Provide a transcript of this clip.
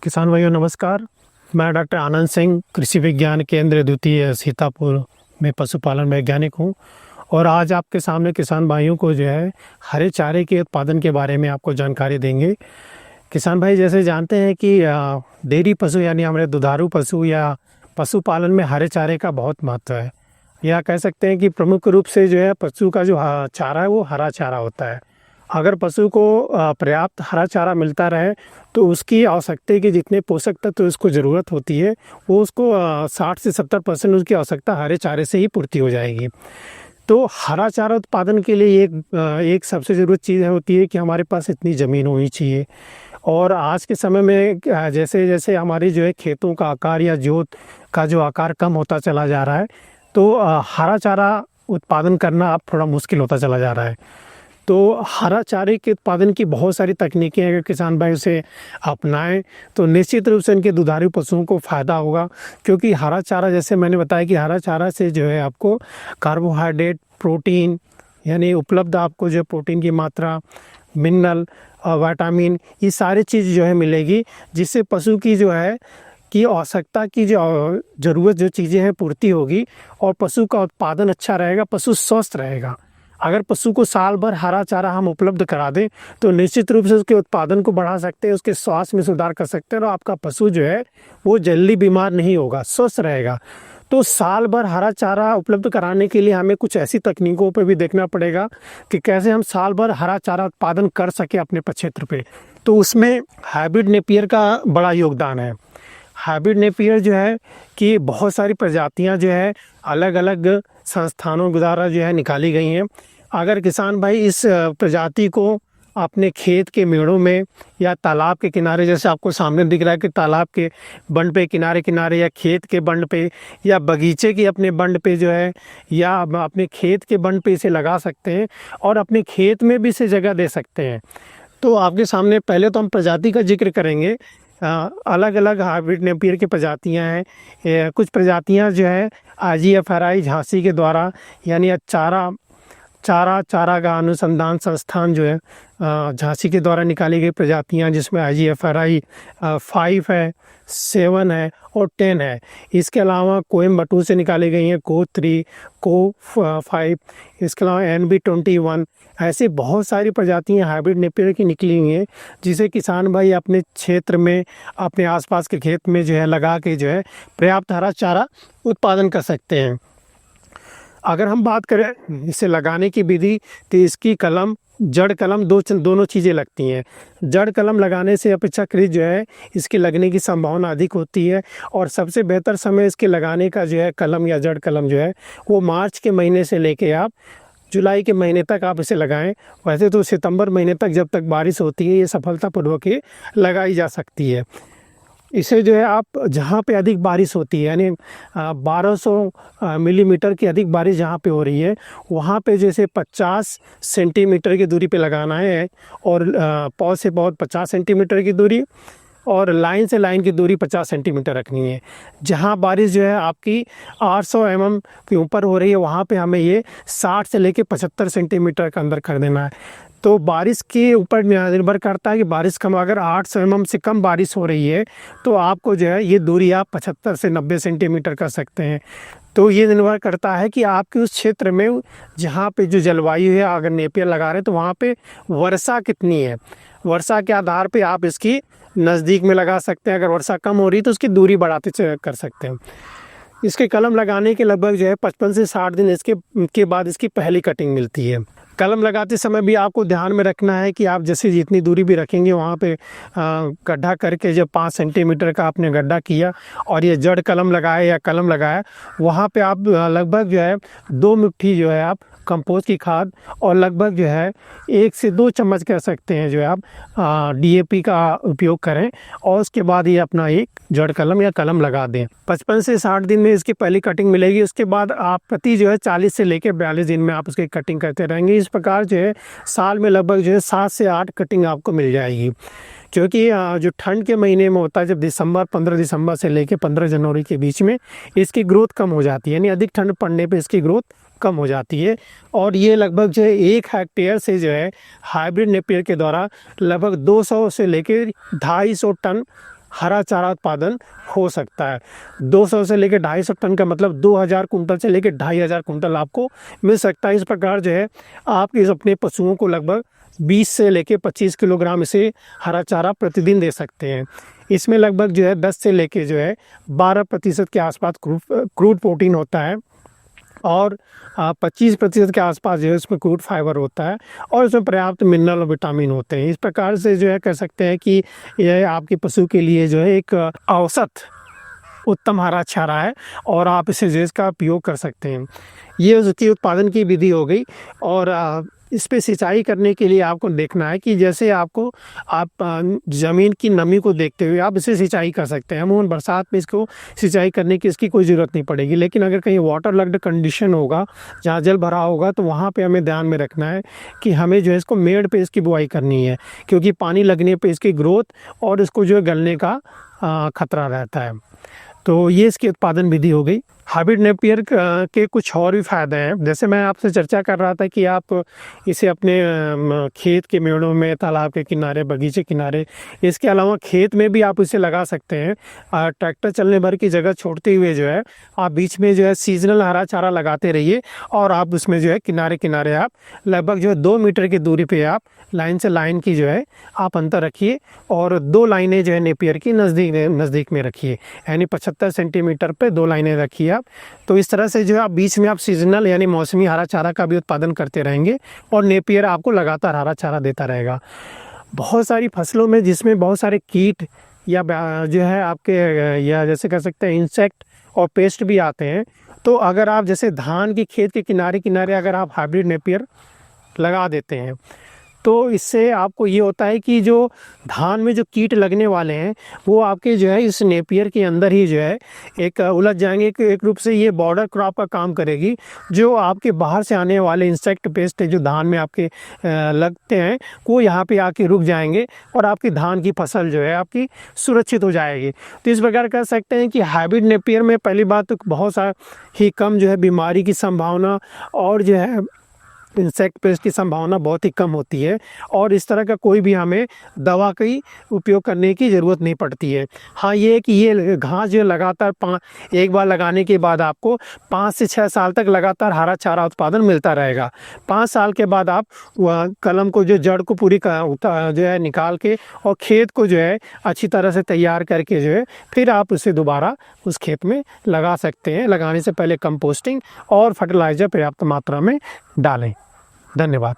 किसान भाइयों नमस्कार। मैं डॉक्टर आनंद सिंह, कृषि विज्ञान केंद्र द्वितीय सीतापुर में पशुपालन वैज्ञानिक हूँ। और आज आपके सामने किसान भाइयों को जो है हरे चारे के उत्पादन के बारे में आपको जानकारी देंगे। किसान भाई जैसे जानते हैं कि डेयरी पशु यानी हमारे दुधारू पशु या पशुपालन में हरे चारे का बहुत महत्व है। या कह सकते हैं कि प्रमुख रूप से जो है पशु का जो चारा है वो हरा चारा होता है। अगर पशु को पर्याप्त हरा चारा मिलता रहे तो उसकी आवश्यकता के जितने पोषक तत्व उसको ज़रूरत होती है वो उसको 60 से 70% उसकी आवश्यकता हरे चारे से ही पूर्ति हो जाएगी। तो हरा चारा उत्पादन के लिए एक सबसे ज़रूरत चीज़ होती है कि हमारे पास इतनी ज़मीन होनी चाहिए। और आज के समय में जैसे जैसे हमारी जो है खेतों का आकार या जोत का जो आकार कम होता चला जा रहा है तो हरा चारा उत्पादन करना अब थोड़ा मुश्किल होता चला जा रहा है। तो हरा चारे के उत्पादन की बहुत सारी तकनीकें अगर किसान भाई उसे अपनाएं तो निश्चित रूप से इनके दुधारू पशुओं को फ़ायदा होगा। क्योंकि हरा चारा जैसे मैंने बताया कि हरा चारा से जो है आपको कार्बोहाइड्रेट, प्रोटीन यानी उपलब्ध आपको जो प्रोटीन की मात्रा, मिनरल और विटामिन ये सारी चीज़ जो है मिलेगी, जिससे पशु की जो है कि आवश्यकता की जो ज़रूरत जो चीज़ें हैं पूर्ति होगी और पशु का उत्पादन अच्छा रहेगा, पशु स्वस्थ रहेगा। अगर पशु को साल भर हरा चारा हम उपलब्ध करा दें तो निश्चित रूप से उसके उत्पादन को बढ़ा सकते हैं, उसके स्वास्थ्य में सुधार कर सकते हैं और आपका पशु जो है वो जल्दी बीमार नहीं होगा, स्वस्थ रहेगा। तो साल भर हरा चारा उपलब्ध कराने के लिए हमें कुछ ऐसी तकनीकों पर भी देखना पड़ेगा कि कैसे हम साल भर हरा चारा उत्पादन कर सके अपने क्षेत्र पे। तो उसमें हाइब्रिड नेपियर का बड़ा योगदान है। हाइब्रिड नेपियर जो है कि बहुत सारी प्रजातियां जो है अलग अलग संस्थानों द्वारा जो है निकाली गई हैं। अगर किसान भाई इस प्रजाति को अपने खेत के मेड़ों में या तालाब के किनारे, जैसे आपको सामने दिख रहा है कि तालाब के बंड पे किनारे किनारे या खेत के बंड पे या बगीचे के अपने बंड पे जो है या अपने खेत के बंड पे इसे लगा सकते हैं और अपने खेत में भी इसे जगह दे सकते हैं। तो आपके सामने पहले तो हम प्रजाति का जिक्र करेंगे। अलग अलग हाइब्रिड नेपियर की प्रजातियां हैं। कुछ प्रजातियां जो है IGFRI झांसी के द्वारा यानी चारागाह अनुसंधान संस्थान जो है झांसी के द्वारा निकाली गई प्रजातियां, जिसमें IGFRI 5 है, 7 है और 10 है। इसके अलावा कोयम्बटूर से निकाली गई हैं CO3, CO5, इसके अलावा NB21। ऐसे बहुत सारी प्रजातियां हाइब्रिड नेपियर की निकली हुई हैं, जिसे किसान भाई अपने क्षेत्र में, अपने आसपास के खेत में जो है लगा के जो है पर्याप्त हरा चारा उत्पादन कर सकते हैं। अगर हम बात करें इसे लगाने की विधि तो इसकी कलम, जड़ कलम दोनों चीज़ें लगती हैं। जड़ कलम लगाने से अपेक्षाकृत जो है इसके लगने की संभावना अधिक होती है और सबसे बेहतर समय इसके लगाने का जो है कलम या जड़ कलम जो है वो मार्च के महीने से लेके आप जुलाई के महीने तक आप इसे लगाएं। वैसे तो सितंबर महीने तक जब तक बारिश होती है ये सफलतापूर्वक ही लगाई जा सकती है। इसे जो है आप जहाँ पे अधिक बारिश होती है यानी 1200 मिलीमीटर की अधिक बारिश जहाँ पे हो रही है वहाँ पे जैसे 50 सेंटीमीटर की दूरी पे लगाना है और पौध से पौध 50 सेंटीमीटर की दूरी और लाइन से लाइन की दूरी 50 सेंटीमीटर रखनी है। जहाँ बारिश जो है आपकी 800 mm के ऊपर हो रही है वहाँ पे हमें ये 60 से लेके 75 सेंटीमीटर के अंदर कर देना है। तो बारिश के ऊपर निर्भर करता है कि बारिश कम, अगर 800 mm से कम बारिश हो रही है तो आपको जो है ये दूरी आप 75 से 90 सेंटीमीटर कर सकते हैं। तो ये निर्भर करता है कि आपके उस क्षेत्र में जहाँ पे जो जलवायु है, अगर नेपियर लगा रहे हैं तो वहाँ पे वर्षा कितनी है, वर्षा के आधार पे आप इसकी नज़दीक में लगा सकते हैं। अगर वर्षा कम हो रही है तो उसकी दूरी बढ़ाते कर सकते हैं। इसके कलम लगाने के लगभग जो है 55 से 60 दिन के बाद इसकी पहली कटिंग मिलती है। कलम लगाते समय भी आपको ध्यान में रखना है कि आप जैसे जितनी दूरी भी रखेंगे वहाँ पे गड्ढा करके, जब 5 सेंटीमीटर का आपने गड्ढा किया और ये जड़ कलम लगाया या कलम लगाया वहाँ पे आप लगभग जो है 2 मुट्ठी जो है आप कंपोस्ट की खाद और लगभग जो है 1 से 2 चम्मच कह सकते हैं जो है आप DAP का उपयोग करें और उसके बाद ये अपना एक जड़ कलम या कलम लगा दें। 55 से 60 दिन में इसकी पहली कटिंग मिलेगी। उसके बाद आप प्रति जो है 40 से लेकर 42 दिन में आप उसकी कटिंग करते रहेंगे। इस प्रकार जो है साल में लगभग जो है 7 से 8 कटिंग आपको मिल जाएगी। क्योंकि जो ठंड के महीने में होता है, जब 15 दिसंबर से लेकर 15 जनवरी के बीच में इसकी ग्रोथ कम हो जाती है, यानी अधिक ठंड पड़ने पे इसकी ग्रोथ कम हो जाती है। और ये लगभग जो है 1 हेक्टेयर से जो है हाइब्रिड नेपियर के द्वारा लगभग 200 से लेकर 250 टन हरा चारा उत्पादन हो सकता है। 200 से लेकर 250 टन का मतलब 2000 कुंटल से लेकर 2500 कुंटल आपको मिल सकता है। इस प्रकार जो है आप इस अपने पशुओं को लगभग 20 से लेकर 25 किलोग्राम इसे हरा चारा प्रतिदिन दे सकते हैं। इसमें लगभग जो है 10 से लेकर जो है 12% के आसपास क्रूड प्रोटीन होता है और 25% के आसपास जो है इसमें क्रूड फाइबर होता है और इसमें पर्याप्त मिनरल और विटामिन होते हैं। इस प्रकार से जो है कह सकते हैं कि यह आपके पशु के लिए जो है एक औसत उत्तम हरा चारा है और आप इसे जो है इसका उपयोग कर सकते हैं। ये उसकी उत्पादन की विधि हो गई। और इस पे सिंचाई करने के लिए आपको देखना है कि जैसे आपको आप ज़मीन की नमी को देखते हुए आप इसे सिंचाई कर सकते हैं। अमूमन बरसात में इसको सिंचाई करने की इसकी कोई ज़रूरत नहीं पड़ेगी, लेकिन अगर कहीं वाटर लग्ड कंडीशन होगा, जहाँ जल भरा होगा, तो वहाँ पे हमें ध्यान में रखना है कि हमें जो है इसको मेड़ पे इसकी बुआई करनी है, क्योंकि पानी लगने पे इसकी ग्रोथ और इसको जो है गलने का खतरा रहता है। तो ये इसकी उत्पादन विधि हो गई। हाइब्रिड नेपियर के कुछ और भी फ़ायदे हैं। जैसे मैं आपसे चर्चा कर रहा था कि आप इसे अपने खेत के मेड़ों में, तालाब के किनारे, बगीचे किनारे, इसके अलावा खेत में भी आप इसे लगा सकते हैं। ट्रैक्टर चलने भर की जगह छोड़ते हुए जो है आप बीच में जो है सीजनल हरा चारा लगाते रहिए और आप उसमें जो है किनारे किनारे आप लगभग जो है 2 मीटर की दूरी पे आप लाइन से लाइन की जो है आप अंतर रखिए और 2 लाइनें जो है नेपियर की नज़दीक में रखिए, यानी 75 सेंटीमीटर पे 2 लाइनें रखिए आप। तो इस तरह से जो है आप बीच में आप सीजनल यानी मौसमी हरा चारा का भी उत्पादन करते रहेंगे और नेपियर आपको लगातार हरा चारा देता रहेगा। बहुत सारी फसलों में जिसमें बहुत सारे कीट या जो है आपके या जैसे कह सकते हैं इंसेक्ट और पेस्ट भी आते हैं, तो अगर आप जैसे धान की खेत के किनारे किनारे अगर आप हाइब्रिड नेपियर लगा देते हैं तो इससे आपको ये होता है कि जो धान में जो कीट लगने वाले हैं वो आपके जो है इस नेपियर के अंदर ही जो है एक उलझ जाएंगे। कि एक रूप से ये बॉर्डर क्रॉप का काम करेगी। जो आपके बाहर से आने वाले इंसेक्ट पेस्ट जो धान में आपके लगते हैं वो यहाँ पे आके रुक जाएंगे और आपकी धान की फसल जो है आपकी सुरक्षित हो जाएगी। तो इस प्रकार कह सकते हैं कि हाइब्रिड नेपियर में पहली बात तो बहुत सा ही कम जो है बीमारी की संभावना और जो है इंसेक्ट पेस्ट की संभावना बहुत ही कम होती है और इस तरह का कोई भी हमें दवा का उपयोग करने की ज़रूरत नहीं पड़ती है। हाँ, ये है कि ये घास जो लगातार एक बार लगाने के बाद आपको 5 से 6 साल तक लगातार हरा चारा उत्पादन मिलता रहेगा। 5 साल के बाद आप कलम को जो जड़ को पूरी जो है निकाल के और खेत को जो है अच्छी तरह से तैयार करके जो है फिर आप उसे दोबारा उस खेत में लगा सकते हैं। लगाने से पहले कंपोस्टिंग और फर्टिलाइज़र पर्याप्त मात्रा में डालें। धन्यवाद।